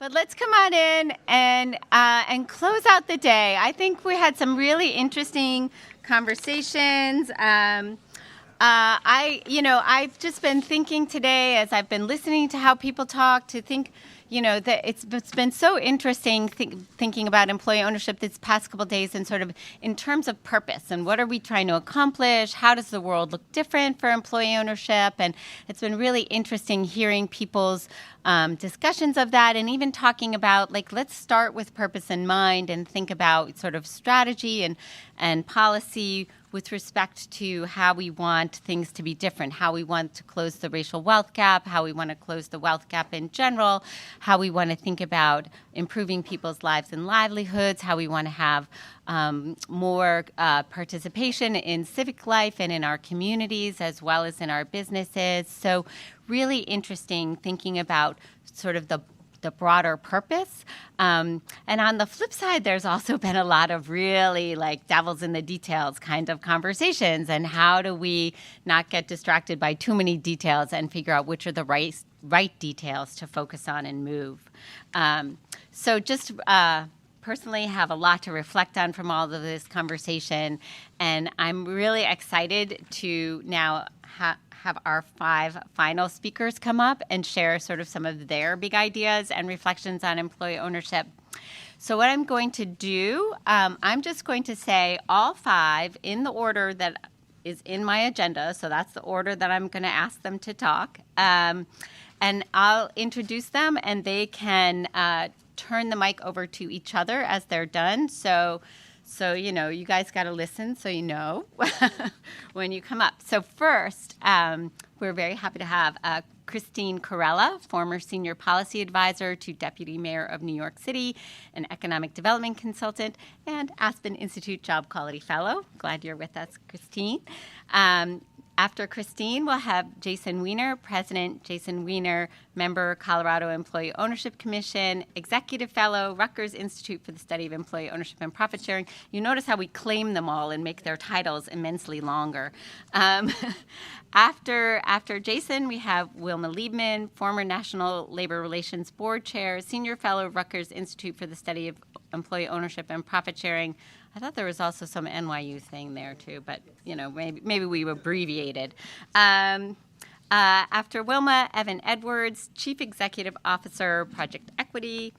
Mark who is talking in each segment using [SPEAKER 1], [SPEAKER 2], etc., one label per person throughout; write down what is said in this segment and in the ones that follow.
[SPEAKER 1] But let's come on in and close out the day. I think we had some really interesting conversations. I've just been thinking today as I've been listening to how people talk to think, that it's been so interesting thinking about employee ownership these past couple of days and sort of in terms of purpose and what are we trying to accomplish? How does the world look different for employee ownership? And it's been really interesting hearing people's discussions of that and even talking about, let's start with purpose in mind and think about sort of strategy and policy with respect to how we want things to be different, how we want to close the racial wealth gap, how we want to close the wealth gap in general, how we want to think about improving people's lives and livelihoods, how we want to have more participation in civic life and in our communities as well as in our businesses. So really interesting thinking about sort of the broader purpose. And on the flip side, there's also been a lot of really devils in the details kind of conversations. And how do we not get distracted by too many details and figure out which are the right details to focus on and move? So just personally have a lot to reflect on from all of this conversation. And I'm really excited to now have our 5 final speakers come up and share sort of some of their big ideas and reflections on employee ownership. So what I'm going to do, I'm just going to say all 5 in the order that is in my agenda. So that's the order that I'm going to ask them to talk. And I'll introduce them and they can turn the mic over to each other as they're done. So you guys got to listen so you know when you come up. So first, we're very happy to have Christine Curella, former senior policy advisor to Deputy Mayor of New York City, an economic development consultant, and Aspen Institute Job Quality Fellow. Glad you're with us, Christine. After Christine, we'll have Jason Wiener, President Jason Wiener, member, Colorado Employee Ownership Commission, Executive Fellow, Rutgers Institute for the Study of Employee Ownership and Profit Sharing. You notice how we claim them all and make their titles immensely longer. After Jason, we have Wilma Liebman, former National Labor Relations Board Chair, Senior Fellow, Rutgers Institute for the Study of Employee Ownership and Profit Sharing. I thought there was also some NYU thing there too, but maybe we abbreviated. After Wilma, Evan Edwards, Chief Executive Officer, Project Equity,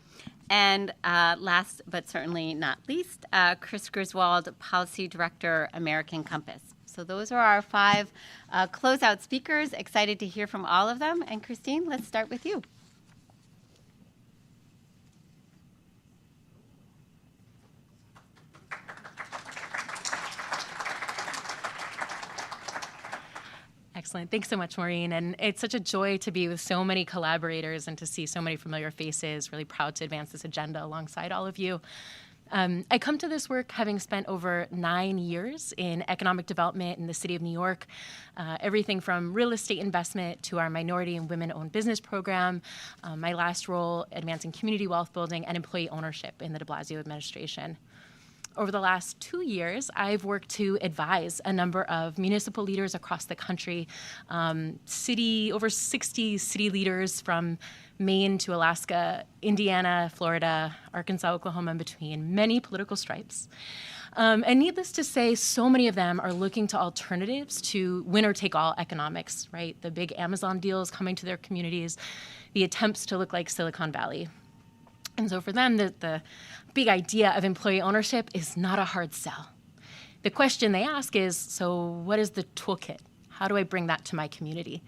[SPEAKER 1] and last but certainly not least, Chris Griswold, Policy Director, American Compass. So those are our 5 closeout speakers. Excited to hear from all of them. And Christine, let's start with you.
[SPEAKER 2] Excellent. Thanks so much, Maureen. And it's such a joy to be with so many collaborators and to see so many familiar faces. Really proud to advance this agenda alongside all of you. I come to this work having spent over 9 years in economic development in the city of New York, everything from real estate investment to our minority and women-owned business program, my last role advancing community wealth building and employee ownership in the de Blasio administration. Over the last 2 years, I've worked to advise a number of municipal leaders across the country, over 60 city leaders from Maine to Alaska, Indiana, Florida, Arkansas, Oklahoma, in between, many political stripes. And needless to say, so many of them are looking to alternatives to winner-take-all economics, right? The big Amazon deals coming to their communities, the attempts to look like Silicon Valley. And so for them, the big idea of employee ownership is not a hard sell. The question they ask is, so what is the toolkit? How do I bring that to my community?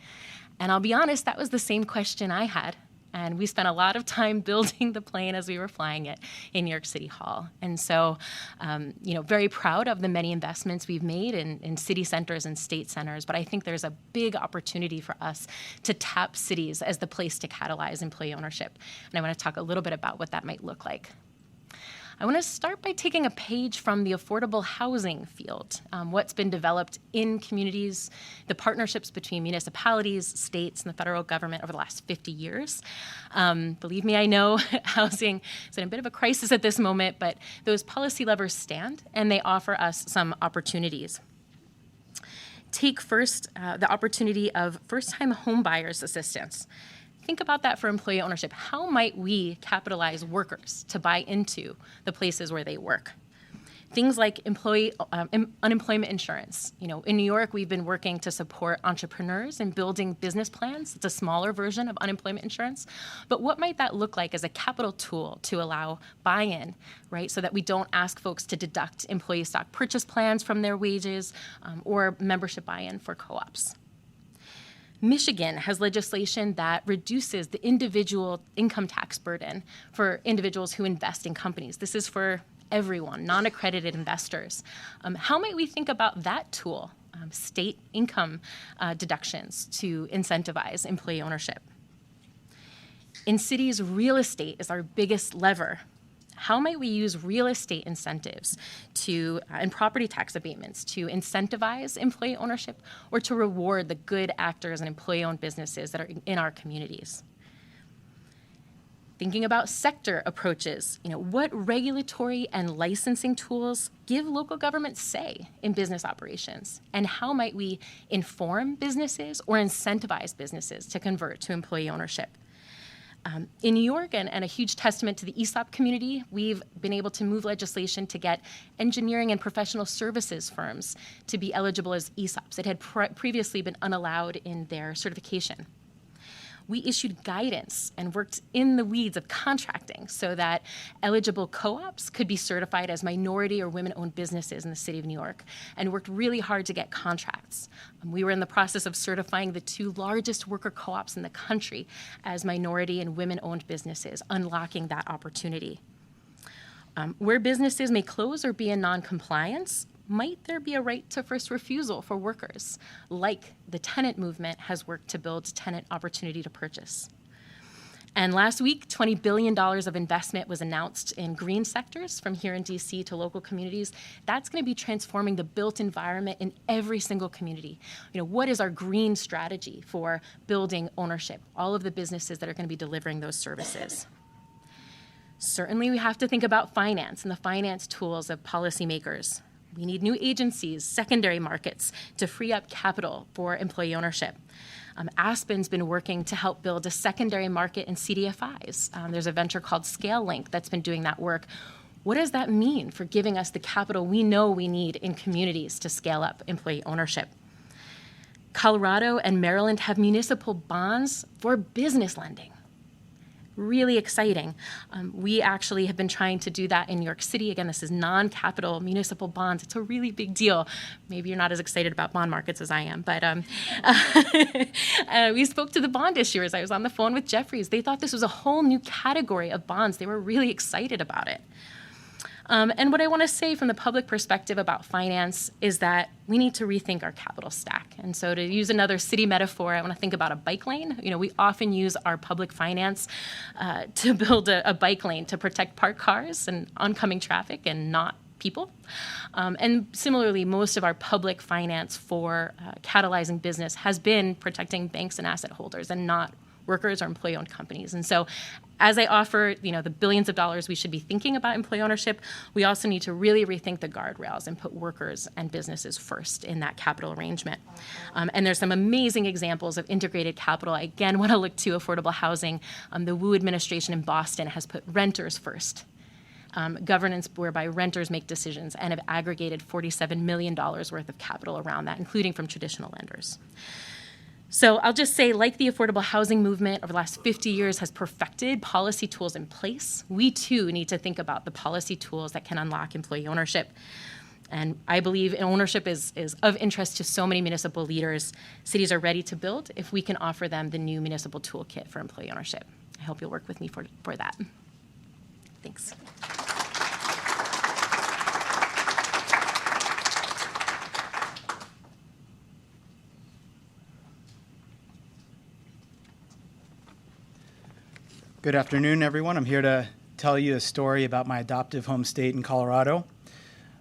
[SPEAKER 2] And I'll be honest, that was the same question I had. And we spent a lot of time building the plane as we were flying it in New York City Hall. And so, very proud of the many investments we've made in city centers and state centers. But I think there's a big opportunity for us to tap cities as the place to catalyze employee ownership. And I want to talk a little bit about what that might look like. I want to start by taking a page from the affordable housing field, what's been developed in communities, the partnerships between municipalities, states, and the federal government over the last 50 years. Believe me, I know housing is in a bit of a crisis at this moment, but those policy levers stand, and they offer us some opportunities. Take first the opportunity of first-time home buyers assistance. think about that for employee ownership. How might we capitalize workers to buy into the places where they work? Things like unemployment insurance. In New York, we've been working to support entrepreneurs in building business plans. It's a smaller version of unemployment insurance. But what might that look like as a capital tool to allow buy-in, right? So that we don't ask folks to deduct employee stock purchase plans from their wages or membership buy-in for co-ops. Michigan has legislation that reduces the individual income tax burden for individuals who invest in companies. This is for everyone, non-accredited investors. How might we think about that tool, state income deductions to incentivize employee ownership? In cities, real estate is our biggest lever. How might we use real estate incentives and property tax abatements to incentivize employee ownership or to reward the good actors and employee-owned businesses that are in our communities? Thinking about sector approaches, what regulatory and licensing tools give local governments say in business operations? And how might we inform businesses or incentivize businesses to convert to employee ownership? In New York, and a huge testament to the ESOP community, we've been able to move legislation to get engineering and professional services firms to be eligible as ESOPs. It had previously been unallowed in their certification. We issued guidance and worked in the weeds of contracting so that eligible co-ops could be certified as minority or women-owned businesses in the city of New York, and worked really hard to get contracts. We were in the process of certifying the 2 largest worker co-ops in the country as minority and women-owned businesses, unlocking that opportunity. Where businesses may close or be in non-compliance, might there be a right to first refusal for workers, like the tenant movement has worked to build tenant opportunity to purchase? And last week, $20 billion of investment was announced in green sectors from here in DC to local communities. That's going to be transforming the built environment in every single community. What is our green strategy for building ownership? All of the businesses that are going to be delivering those services. Certainly, we have to think about finance and the finance tools of policymakers. We need new agencies, secondary markets to free up capital for employee ownership. Aspen's been working to help build a secondary market in CDFIs. There's a venture called ScaleLink that's been doing that work. What does that mean for giving us the capital we know we need in communities to scale up employee ownership? Colorado and Maryland have municipal bonds for business lending. Really exciting. We actually have been trying to do that in New York City. Again, this is non-capital municipal bonds. It's a really big deal. Maybe you're not as excited about bond markets as I am, but we spoke to the bond issuers. I was on the phone with Jefferies. They thought this was a whole new category of bonds. They were really excited about it. And what I want to say from the public perspective about finance is that we need to rethink our capital stack. And so to use another city metaphor, I want to think about a bike lane. We often use our public finance to build a bike lane to protect parked cars and oncoming traffic and not people. And similarly, most of our public finance for catalyzing business has been protecting banks and asset holders and not workers or employee-owned companies. And so as I offer, the billions of dollars we should be thinking about employee ownership, we also need to really rethink the guardrails and put workers and businesses first in that capital arrangement. And there's some amazing examples of integrated capital. I again want to look to affordable housing. The Wu administration in Boston has put renters first. Governance whereby renters make decisions and have aggregated $47 million worth of capital around that, including from traditional lenders. So I'll just say, like the affordable housing movement over the last 50 years has perfected policy tools in place, we too need to think about the policy tools that can unlock employee ownership. And I believe ownership is of interest to so many municipal leaders. Cities are ready to build if we can offer them the new municipal toolkit for employee ownership. I hope you'll work with me for that. Thanks.
[SPEAKER 3] Good afternoon, everyone. I'm here to tell you a story about my adoptive home state in Colorado.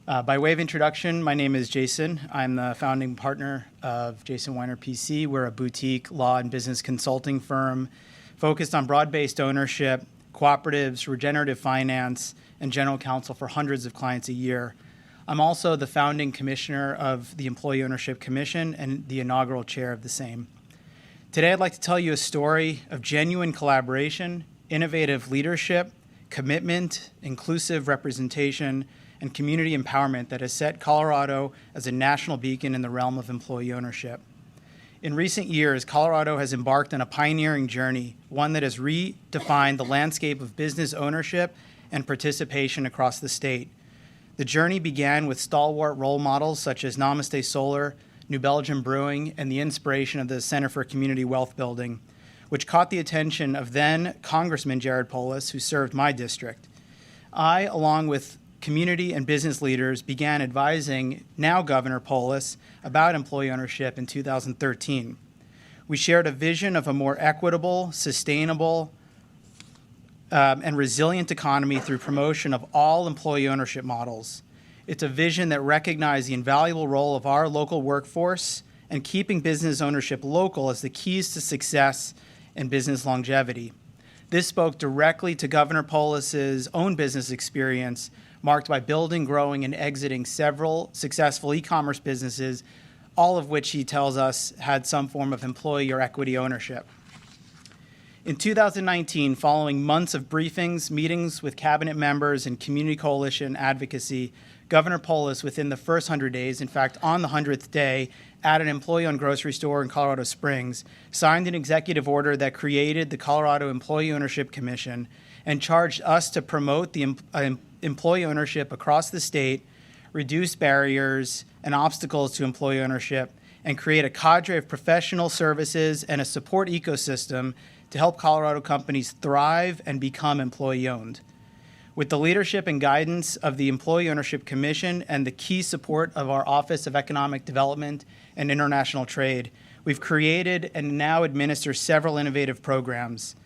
[SPEAKER 3] By way of introduction, my name is Jason. I'm the founding partner of Jason Weiner PC. We're a boutique law and business consulting firm focused on broad-based ownership, cooperatives, regenerative finance, and general counsel for hundreds of clients a year. I'm also the founding commissioner of the Employee Ownership Commission and the inaugural chair of the same. Today, I'd like to tell you a story of genuine collaboration, innovative leadership, commitment, inclusive representation, and community empowerment that has set Colorado as a national beacon in the realm of employee ownership. In recent years, Colorado has embarked on a pioneering journey, one that has redefined the landscape of business ownership and participation across the state. The journey began with stalwart role models such as Namaste Solar, New Belgium Brewing, and the inspiration of the Center for Community Wealth Building, which caught the attention of then Congressman Jared Polis, who served my district. I, along with community and business leaders, began advising now Governor Polis about employee ownership in 2013. We shared a vision of a more equitable, sustainable, and resilient economy through promotion of all employee ownership models. It's a vision that recognized the invaluable role of our local workforce and keeping business ownership local as the keys to success and business longevity. This spoke directly to Governor Polis's own business experience, marked by building, growing, and exiting several successful e-commerce businesses, all of which he tells us had some form of employee or equity ownership. In 2019, following months of briefings, meetings with cabinet members, and community coalition advocacy, Governor Polis, within the first 100 days, in fact, on the 100th day, at an employee-owned grocery store in Colorado Springs, signed an executive order that created the Colorado Employee Ownership Commission and charged us to promote the employee ownership across the state, reduce barriers and obstacles to employee ownership, and create a cadre of professional services and a support ecosystem to help Colorado companies thrive and become employee-owned. With the leadership and guidance of the Employee Ownership Commission and the key support of our Office of Economic Development and International Trade, we've created and now administer several innovative programs.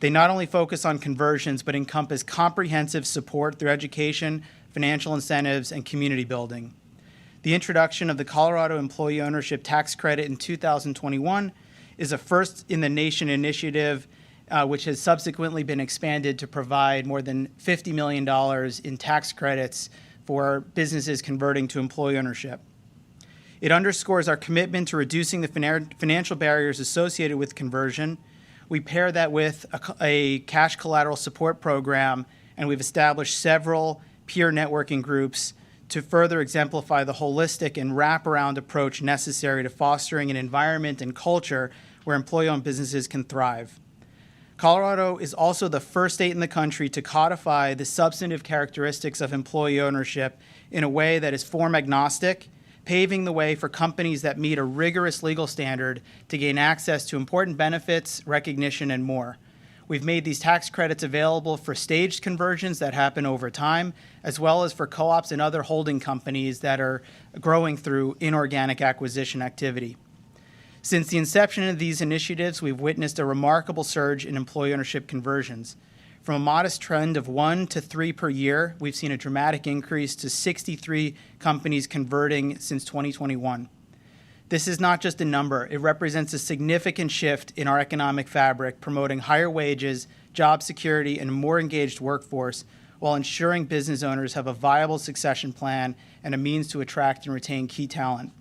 [SPEAKER 3] They not only focus on conversions, but encompass comprehensive support through education, financial incentives, and community building. The introduction of the Colorado Employee Ownership Tax Credit in 2021 is a first-in-the-nation initiative which has subsequently been expanded to provide more than $50 million in tax credits for businesses converting to employee ownership. It underscores our commitment to reducing the financial barriers associated with conversion. We pair that with a cash collateral support program, and we've established several peer networking groups to further exemplify the holistic and wraparound approach necessary to fostering an environment and culture where employee-owned businesses can thrive. Colorado is also the first state in the country to codify the substantive characteristics of employee ownership in a way that is form agnostic, paving the way for companies that meet a rigorous legal standard to gain access to important benefits, recognition, and more. We've made these tax credits available for staged conversions that happen over time, as well as for co-ops and other holding companies that are growing through inorganic acquisition activity. Since the inception of these initiatives, we've witnessed a remarkable surge in employee ownership conversions. From a modest trend of 1 to 3 per year, we've seen a dramatic increase to 63 companies converting since 2021. This is not just a number. It represents a significant shift in our economic fabric, promoting higher wages, job security, and a more engaged workforce, while ensuring business owners have a viable succession plan and a means to attract and retain key talent.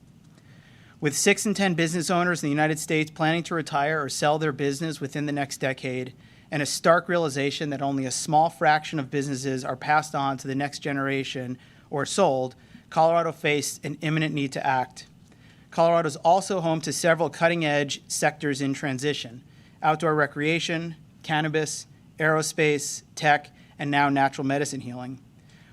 [SPEAKER 3] With 6 in 10 business owners in the United States planning to retire or sell their business within the next decade, and a stark realization that only a small fraction of businesses are passed on to the next generation or sold, Colorado faced an imminent need to act. Colorado is also home to several cutting-edge sectors in transition: outdoor recreation, cannabis, aerospace, tech, and now natural medicine healing.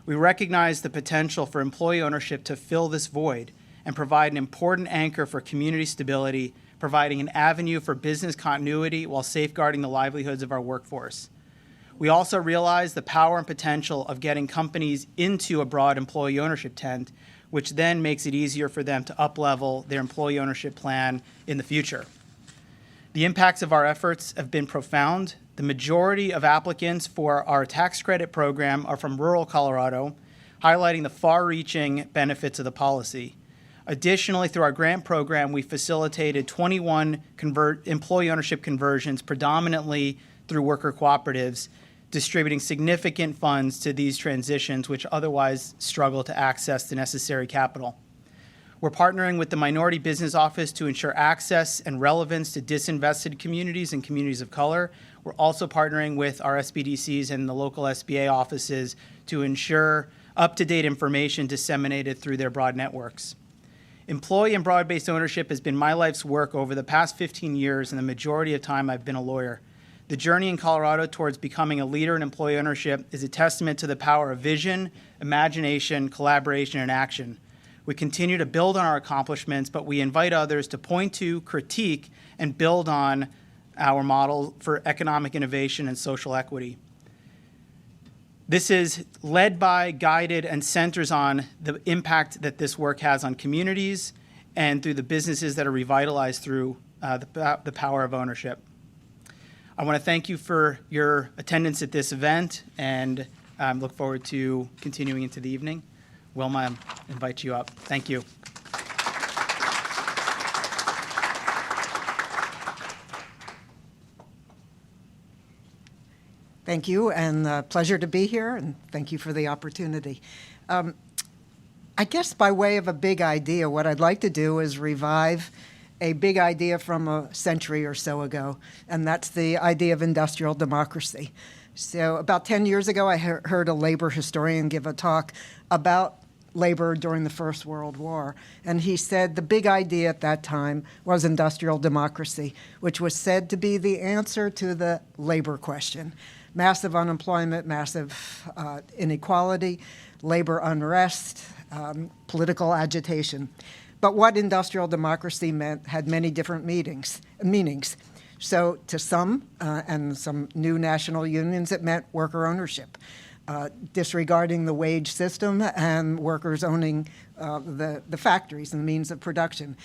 [SPEAKER 3] We recognize the potential for employee ownership to fill this void and provide an important anchor for community stability, providing an avenue for business continuity while safeguarding the livelihoods of our workforce. We also realize the power and potential of getting companies into a broad employee ownership tent, which then makes it easier for them to up-level their employee ownership plan in the future. The impacts of our efforts have been profound. The majority of applicants for our tax credit program are from rural Colorado, highlighting the far-reaching benefits of the policy. Additionally, through our grant program, we facilitated 21 employee ownership conversions, predominantly through worker cooperatives, distributing significant funds to these transitions which otherwise struggle to access the necessary capital. We're partnering with the Minority Business Office to ensure access and relevance to disinvested communities and communities of color. We're also partnering with our SBDCs and the local SBA offices to ensure up-to-date information disseminated through their broad networks. Employee and broad-based ownership has been my life's work over the past 15 years, and the majority of time I've been a lawyer. The journey in Colorado towards becoming a leader in employee ownership is a testament to the power of vision, imagination, collaboration, and action. We continue to build on our accomplishments, but we invite others to point to, critique, and build on our model for economic innovation and social equity. This is led by, guided, and centers on the impact that this work has on communities and through the businesses that are revitalized through the power of ownership. I want to thank you for your attendance at this event, and look forward to continuing into the evening. Wilma, I invite you up. Thank you.
[SPEAKER 4] Thank you, and pleasure to be here, and thank you for the opportunity. I guess by way of a big idea, what I'd like to do is revive a big idea from a century or so ago, and that's the idea of industrial democracy. So about 10 years ago, I heard a labor historian give a talk about labor during the First World War. And he said the big idea at that time was industrial democracy, which was said to be the answer to the labor question. Massive unemployment, massive inequality, labor unrest, political agitation. But what industrial democracy meant had many different meanings. So to some, and some new national unions, it meant worker ownership, disregarding the wage system and workers owning the factories and the means of production.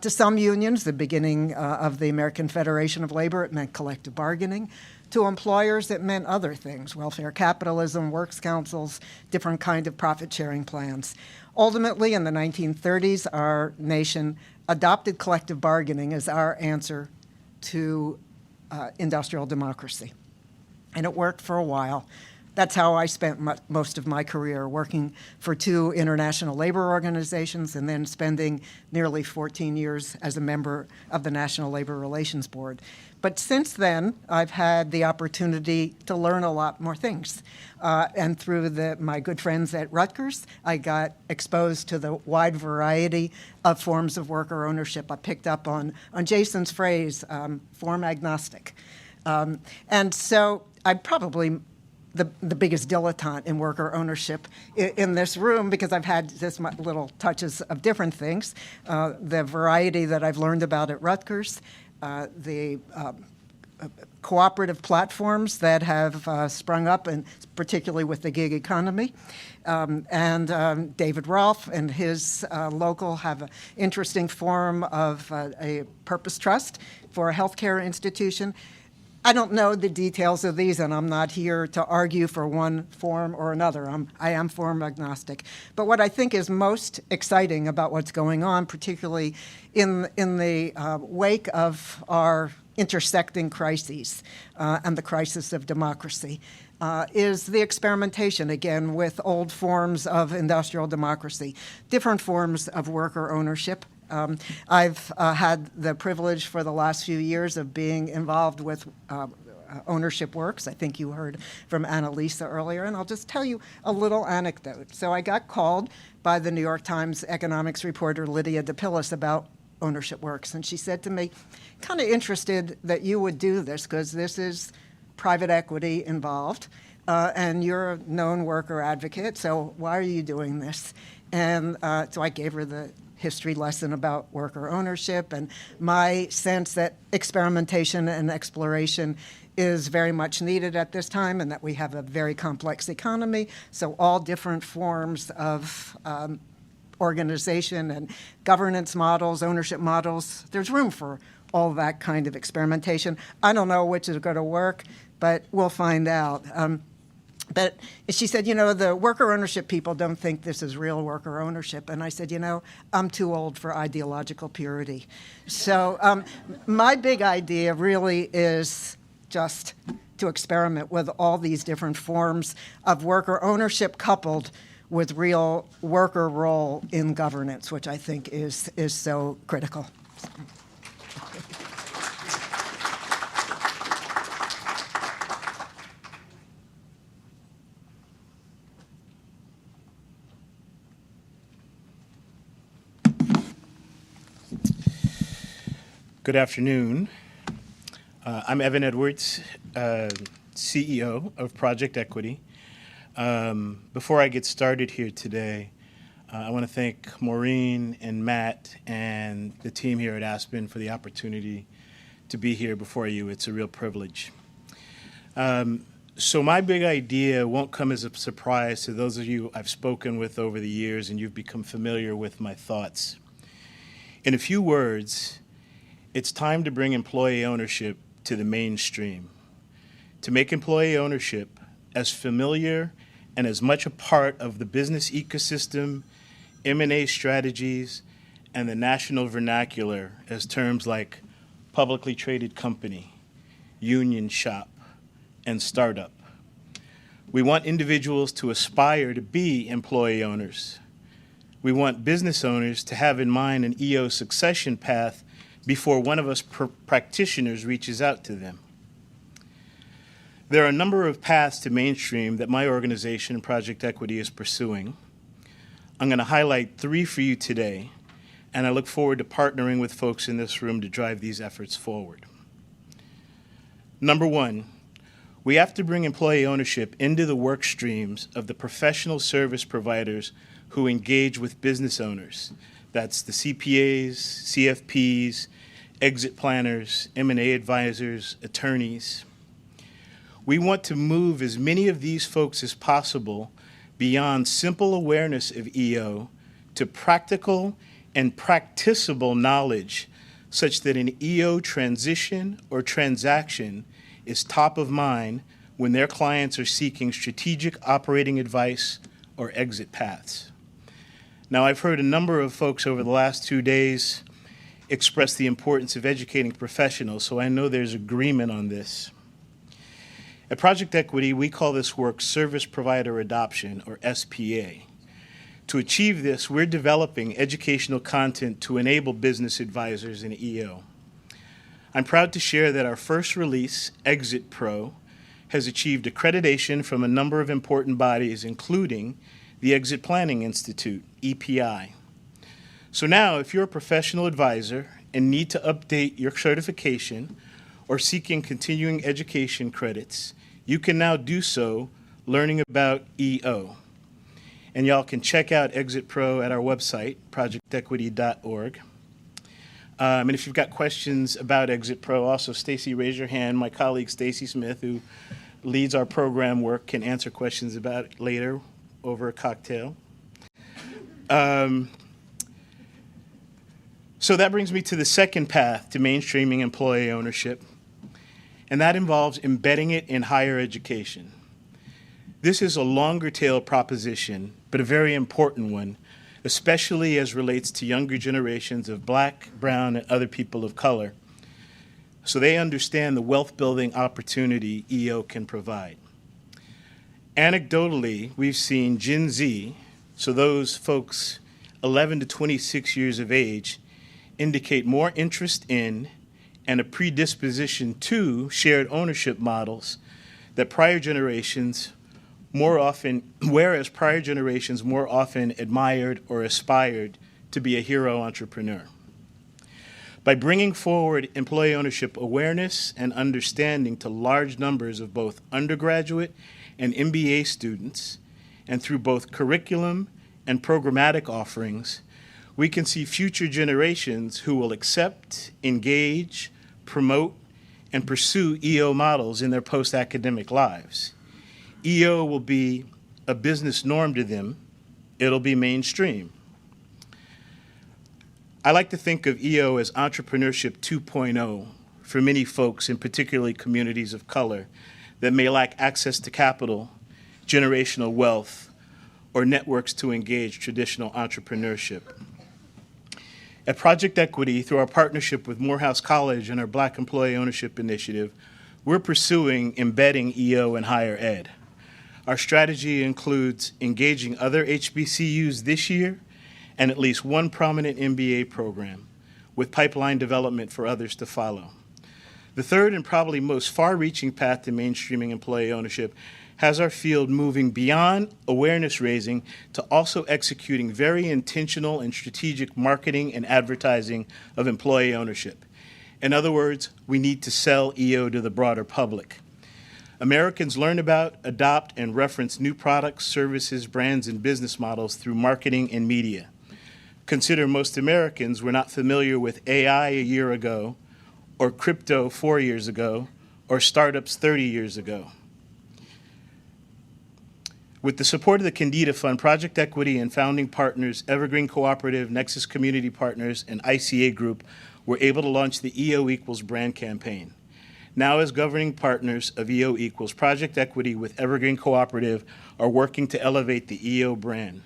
[SPEAKER 4] To some unions, the beginning of the American Federation of Labor, it meant collective bargaining. To employers, it meant other things, welfare capitalism, works councils, different kind of profit-sharing plans. Ultimately, in the 1930s, our nation adopted collective bargaining as our answer to industrial democracy. And it worked for a while. That's how I spent most of my career, working for 2 international labor organizations and then spending nearly 14 years as a member of the National Labor Relations Board. But since then, I've had the opportunity to learn a lot more things. And through my good friends at Rutgers, I got exposed to the wide variety of forms of worker ownership. I picked up on Jason's phrase, form agnostic. And so I probably the biggest dilettante in worker ownership in this room, because I've had just little touches of different things. The variety that I've learned about at Rutgers, the cooperative platforms that have sprung up, and particularly with the gig economy. And David Rolfe and his local have an interesting form of a purpose trust for a healthcare institution. I don't know the details of these, and I'm not here to argue for one form or another. I am form agnostic. But what I think is most exciting about what's going on, particularly in the wake of our intersecting crises and the crisis of democracy, is the experimentation, again, with old forms of industrial democracy, different forms of worker ownership. I've had the privilege for the last few years of being involved with Ownership Works. I think you heard from Annalisa earlier, and I'll just tell you a little anecdote. So I got called by the New York Times economics reporter Lydia DePillis about Ownership Works, and she said to me, kind of interested that you would do this because this is private equity involved, and you're a known worker advocate, so why are you doing this? And so I gave her the history lesson about worker ownership and my sense that experimentation and exploration is very much needed at this time, and that we have a very complex economy, so all different forms of organization and governance models, ownership models, there's room for all that kind of experimentation. I don't know which is going to work, but we'll find out. But she said, the worker ownership people don't think this is real worker ownership. And I said, I'm too old for ideological purity. So my big idea really is just to experiment with all these different forms of worker ownership coupled with real worker role in governance, which I think is so critical.
[SPEAKER 5] Good afternoon. I'm Evan Edwards, CEO of Project Equity. Before I get started here today, I want to thank Maureen and Matt and the team here at Aspen for the opportunity to be here before you. It's a real privilege. So my big idea won't come as a surprise to those of you I've spoken with over the years, and you've become familiar with my thoughts. In a few words, it's time to bring employee ownership to the mainstream, to make employee ownership as familiar and as much a part of the business ecosystem, M&A strategies, and the national vernacular as terms like publicly traded company, union shop, and startup. We want individuals to aspire to be employee owners. We want business owners to have in mind an EO succession path before one of us practitioners reaches out to them. There are a number of paths to mainstream that my organization, Project Equity, is pursuing. I'm going to highlight 3 for you today, and I look forward to partnering with folks in this room to drive these efforts forward. Number 1, we have to bring employee ownership into the work streams of the professional service providers who engage with business owners. That's the CPAs, CFPs, exit planners, M&A advisors, attorneys. We want to move as many of these folks as possible beyond simple awareness of EO to practical and practicable knowledge such that an EO transition or transaction is top of mind when their clients are seeking strategic operating advice or exit paths. Now, I've heard a number of folks over the last 2 days express the importance of educating professionals, so I know there's agreement on this. At Project Equity, we call this work Service Provider Adoption, or SPA. To achieve this, we're developing educational content to enable business advisors in EO. I'm proud to share that our first release, Exit Pro, has achieved accreditation from a number of important bodies, including the Exit Planning Institute, EPI. So now, if you're a professional advisor and need to update your certification or seeking continuing education credits, you can now do so learning about EO. And y'all can check out Exit Pro at our website, projectequity.org. And if you've got questions about Exit Pro, also, Stacy, raise your hand. My colleague, Stacy Smith, who leads our program work, can answer questions about it later over a cocktail. So that brings me to the second path to mainstreaming employee ownership, and that involves embedding it in higher education. This is a longer tail proposition, but a very important one, especially as relates to younger generations of Black, brown, and other people of color, so they understand the wealth-building opportunity EO can provide. Anecdotally, we've seen Gen Z, so those folks 11 to 26 years of age, indicate more interest in and a predisposition to shared ownership models that prior generations whereas prior generations more often admired or aspired to be a hero entrepreneur. By bringing forward employee ownership awareness and understanding to large numbers of both undergraduate and MBA students, and through both curriculum and programmatic offerings, we can see future generations who will accept, engage, promote, and pursue EO models in their post-academic lives. EO will be a business norm to them. It'll be mainstream. I like to think of EO as entrepreneurship 2.0 for many folks, in particularly communities of color, that may lack access to capital, generational wealth, or networks to engage traditional entrepreneurship. At Project Equity, through our partnership with Morehouse College and our Black Employee Ownership Initiative, we're pursuing embedding EO in higher ed. Our strategy includes engaging other HBCUs this year and at least one prominent MBA program, with pipeline development for others to follow. The third and probably most far-reaching path to mainstreaming employee ownership has our field moving beyond awareness raising to also executing very intentional and strategic marketing and advertising of employee ownership. In other words, we need to sell EO to the broader public. Americans learn about, adopt, and reference new products, services, brands, and business models through marketing and media. Consider most Americans were not familiar with AI a year ago, or crypto 4 years ago, or startups 30 years ago. With the support of the Candida Fund, Project Equity, and founding partners Evergreen Cooperative, Nexus Community Partners, and ICA Group were able to launch the EO Equals brand campaign. Now, as governing partners of EO Equals, Project Equity with Evergreen Cooperative are working to elevate the EO brand.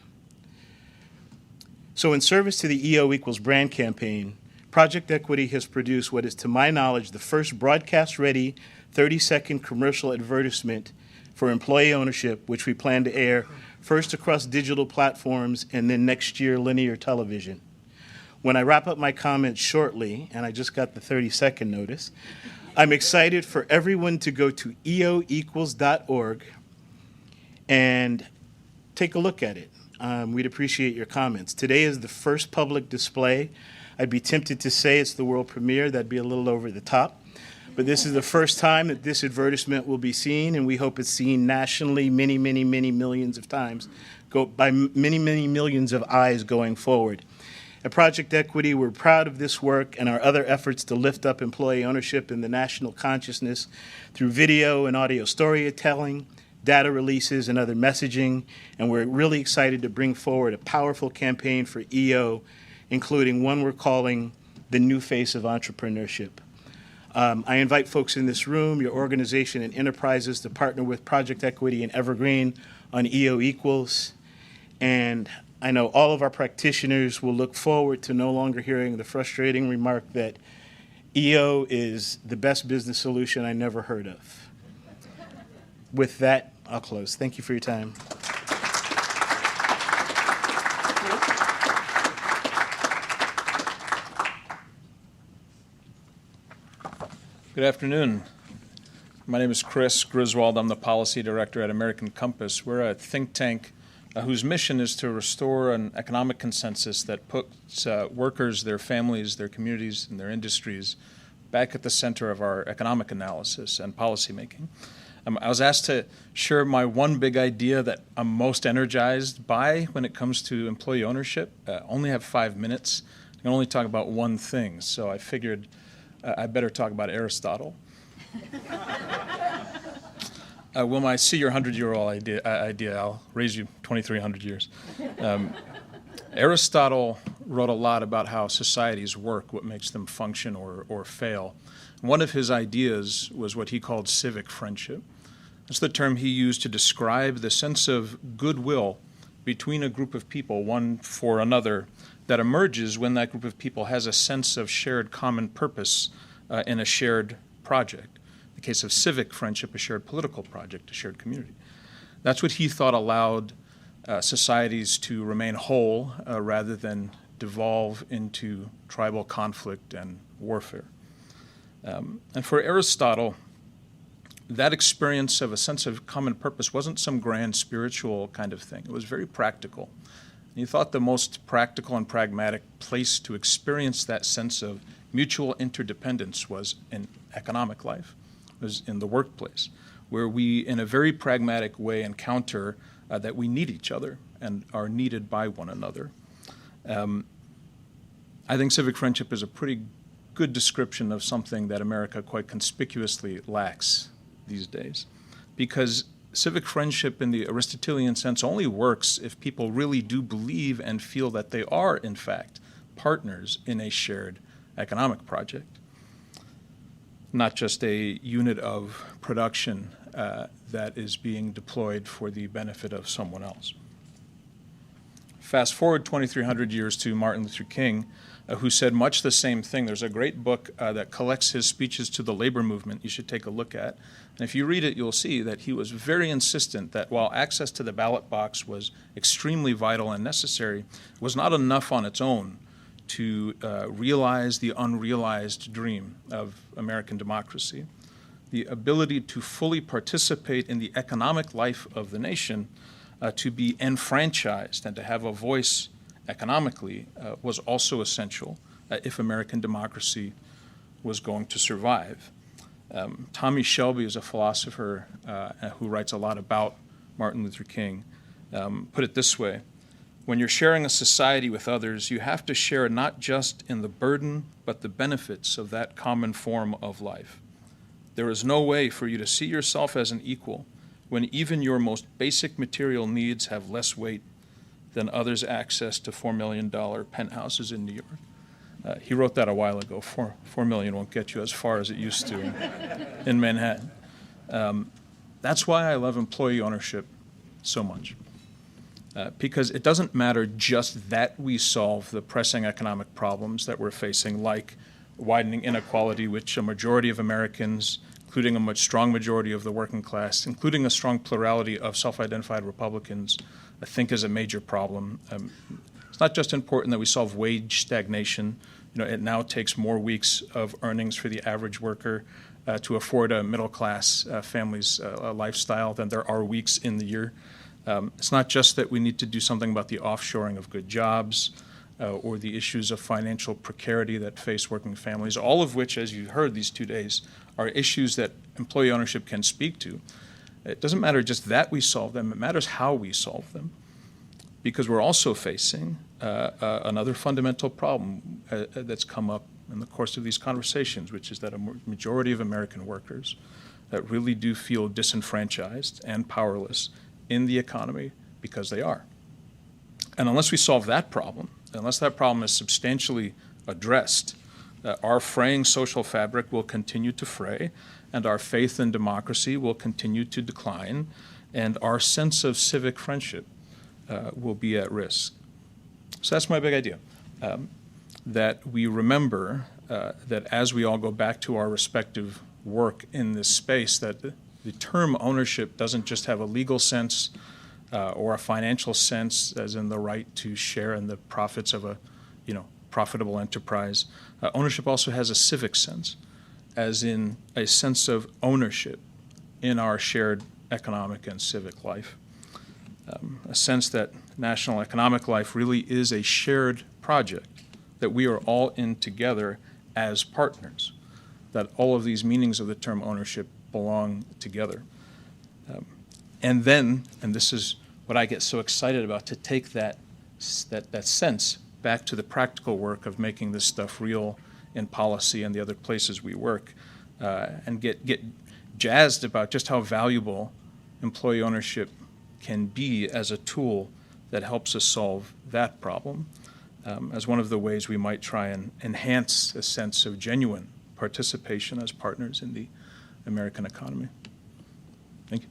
[SPEAKER 5] So in service to the EO Equals brand campaign, Project Equity has produced what is, to my knowledge, the first broadcast-ready 30-second commercial advertisement for employee ownership, which we plan to air first across digital platforms and then next year linear television. When I wrap up my comments shortly, and I just got the 30-second notice, I'm excited for everyone to go to eoequals.org and take a look at it. We'd appreciate your comments. Today is the first public display. I'd be tempted to say it's the world premiere. That'd be a little over the top. But this is the first time that this advertisement will be seen, and we hope it's seen nationally many, many, many millions of times, by many, many millions of eyes going forward. At Project Equity, we're proud of this work and our other efforts to lift up employee ownership in the national consciousness through video and audio storytelling, data releases, and other messaging. And we're really excited to bring forward a powerful campaign for EO, including one we're calling the New Face of Entrepreneurship. I invite folks in this room, your organization and enterprises, to partner with Project Equity and Evergreen on EO Equals. And I know all of our practitioners will look forward to no longer hearing the frustrating remark that EO is the best business solution I never heard of. With that, I'll close. Thank you for your time.
[SPEAKER 6] Good afternoon. My name is Chris Griswold. I'm the Policy Director at American Compass. We're a think tank whose mission is to restore an economic consensus that puts workers, their families, their communities, and their industries back at the center of our economic analysis and policymaking. I was asked to share my one big idea that I'm most energized by when it comes to employee ownership. I only have 5 minutes. I can only talk about one thing, so I figured I better talk about Aristotle. Wilma, I see your 100-year-old idea. I'll raise you 2,300 years. Aristotle wrote a lot about how societies work, what makes them function or fail. One of his ideas was what he called civic friendship. That's the term he used to describe the sense of goodwill between a group of people, one for another, that emerges when that group of people has a sense of shared common purpose in a shared project. In the case of civic friendship, a shared political project, a shared community. That's what he thought allowed societies to remain whole rather than devolve into tribal conflict and warfare. And for Aristotle, that experience of a sense of common purpose wasn't some grand spiritual kind of thing. It was very practical. He thought the most practical and pragmatic place to experience that sense of mutual interdependence was in economic life, was in the workplace, where we, in a very pragmatic way, encounter that we need each other and are needed by one another. I think civic friendship is a pretty good description of something that America quite conspicuously lacks these days, because civic friendship in the Aristotelian sense only works if people really do believe and feel that they are, in fact, partners in a shared economic project, not just a unit of production that is being deployed for the benefit of someone else. Fast forward 2,300 years to Martin Luther King, who said much the same thing. There's a great book that collects his speeches to the labor movement you should take a look at. And if you read it, you'll see that he was very insistent that while access to the ballot box was extremely vital and necessary, it was not enough on its own to realize the unrealized dream of American democracy. The ability to fully participate in the economic life of the nation, to be enfranchised and to have a voice economically was also essential if American democracy was going to survive. Tommy Shelby is a philosopher who writes a lot about Martin Luther King. Put it this way: when you're sharing a society with others, you have to share not just in the burden, but the benefits of that common form of life. There is no way for you to see yourself as an equal when even your most basic material needs have less weight than others' access to $4 million penthouses in New York. He wrote that a while ago. $4 million won't get you as far as it used to in Manhattan. That's why I love employee ownership so much. Because it doesn't matter just that we solve the pressing economic problems that we're facing, like widening inequality, which a majority of Americans, including a strong majority of the working class, including a strong plurality of self-identified Republicans, I think is a major problem. It's not just important that we solve wage stagnation. It now takes more weeks of earnings for the average worker to afford a middle-class family's lifestyle than there are weeks in the year. It's not just that we need to do something about the offshoring of good jobs or the issues of financial precarity that face working families, all of which, as you heard these 2 days, are issues that employee ownership can speak to. It doesn't matter just that we solve them, it matters how we solve them, because we're also facing another fundamental problem that's come up in the course of these conversations, which is that a majority of American workers that really do feel disenfranchised and powerless in the economy because they are. And unless we solve that problem, unless that problem is substantially addressed, our fraying social fabric will continue to fray, and our faith in democracy will continue to decline, and our sense of civic friendship will be at risk. So that's my big idea, that we remember that as we all go back to our respective work in this space, that the term ownership doesn't just have a legal sense or a financial sense, as in the right to share in the profits of a profitable enterprise. Ownership also has a civic sense, as in a sense of ownership in our shared economic and civic life. A sense that national economic life really is a shared project, that we are all in together as partners, that all of these meanings of the term ownership belong together. And then, and this is what I get so excited about, to take that sense back to the practical work of making this stuff real in policy and the other places we work, and get jazzed about just how valuable employee ownership can be as a tool that helps us solve that problem, as one of the ways we might try and enhance a sense of genuine participation as partners in the American economy. Thank you.